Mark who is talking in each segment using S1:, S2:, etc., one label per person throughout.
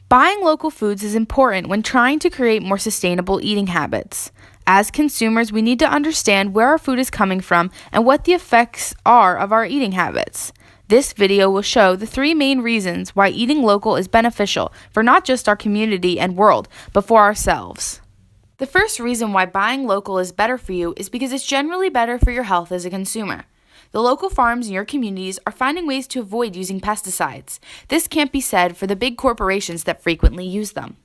S1: Buying local foods is important when trying to create more sustainable eating habits. As consumers, we need to understand where our food is coming from and what the effects are of our eating habits. This video will show the 3 main reasons why eating local is beneficial for not just our community and world, but for ourselves. The first reason why buying local is better for you is because it's generally better for your health as a consumer. The local farms in your communities are finding ways to avoid using pesticides. This can't be said for the big corporations that frequently use them.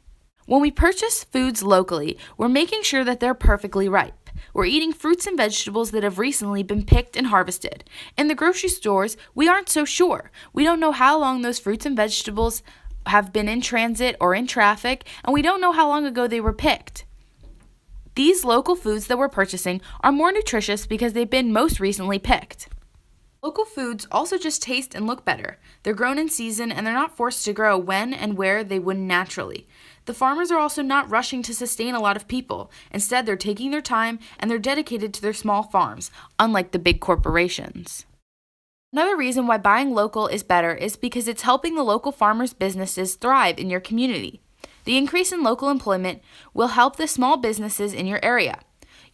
S1: When we purchase foods locally, we're making sure that they're perfectly ripe. We're eating fruits and vegetables that have recently been picked and harvested. In the grocery stores, we aren't so sure. We don't know how long those fruits and vegetables have been in transit or in traffic, and we don't know how long ago they were picked. These local foods that we're purchasing are more nutritious because they've been most recently picked. Local foods also just taste and look better. They're grown in season and they're not forced to grow when and where they wouldn't naturally. The farmers are also not rushing to sustain a lot of people. Instead, they're taking their time and they're dedicated to their small farms, unlike the big corporations. Another reason why buying local is better is because it's helping the local farmers' businesses thrive in your community. The increase in local employment will help the small businesses in your area.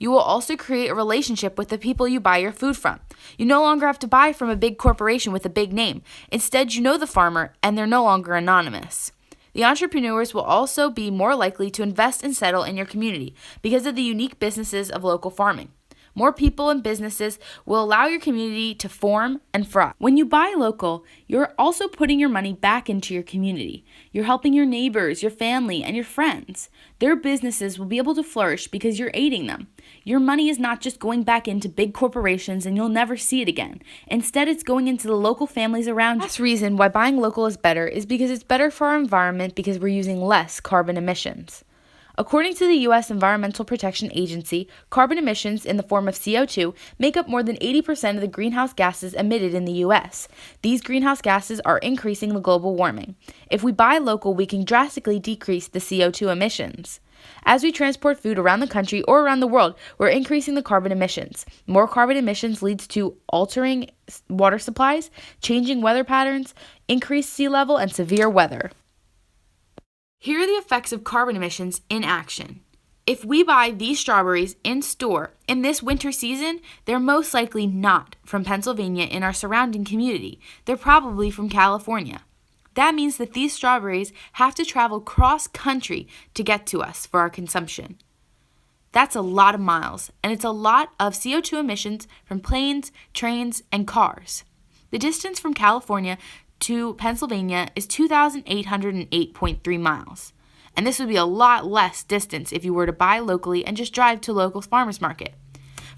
S1: You will also create a relationship with the people you buy your food from. You no longer have to buy from a big corporation with a big name. Instead, you know the farmer, and they're no longer anonymous. The entrepreneurs will also be more likely to invest and settle in your community because of the unique businesses of local farming. More people and businesses will allow your community to form and thrive. When you buy local, you're also putting your money back into your community. You're helping your neighbors, your family, and your friends. Their businesses will be able to flourish because you're aiding them. Your money is not just going back into big corporations and you'll never see it again. Instead, it's going into the local families around you. The last reason why buying local is better is because it's better for our environment because we're using less carbon emissions. According to the U.S. Environmental Protection Agency, carbon emissions in the form of CO2 make up more than 80% of the greenhouse gases emitted in the U.S. These greenhouse gases are increasing the global warming. If we buy local, we can drastically decrease the CO2 emissions. As we transport food around the country or around the world, we're increasing the carbon emissions. More carbon emissions leads to altering water supplies, changing weather patterns, increased sea level, and severe weather. Here are the effects of carbon emissions in action. If we buy these strawberries in store in this winter season, they're most likely not from Pennsylvania in our surrounding community. They're probably from California. That means that these strawberries have to travel cross-country to get to us for our consumption. That's a lot of miles, and it's a lot of CO2 emissions from planes, trains, and cars. The distance from California to Pennsylvania is 2,808.3 miles. And this would be a lot less distance if you were to buy locally and just drive to a local farmer's market.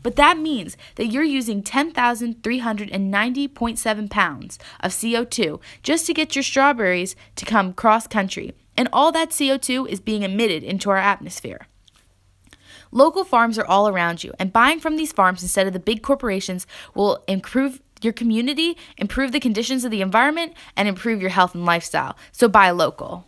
S1: But that means that you're using 10,390.7 pounds of CO2 just to get your strawberries to come cross-country. And all that CO2 is being emitted into our atmosphere. Local farms are all around you, and buying from these farms instead of the big corporations will improve your community, improve the conditions of the environment, and improve your health and lifestyle. So buy local.